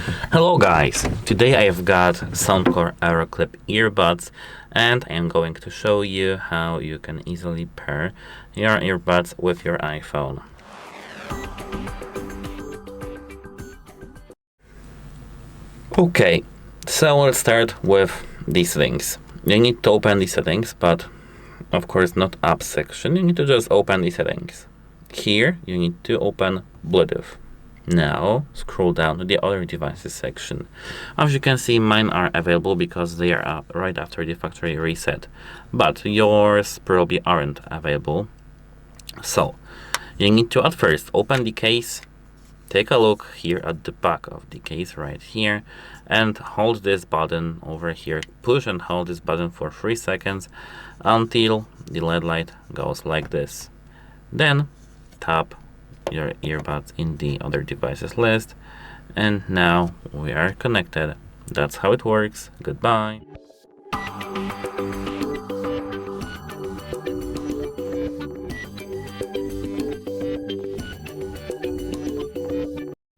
Hello guys, today I have got SOUNDCORE AeroClip earbuds and I am going to show you how you can easily pair your earbuds with your iPhone. Okay, so let's start with these settings. You need to open these settings, but of course not app section, you need to just open these settings. Here you need to open Bluetooth. Now scroll down to the other devices section. As you can see, mine are available because they are up right after the factory reset, but yours probably aren't available. So you need to at first open the case, take a look here at the back of the case right here, and hold this button over here. Push and hold this button for 3 seconds until the LED light goes like this. Then tap your earbuds in the other devices list, and now we are connected. That's how it works. Goodbye.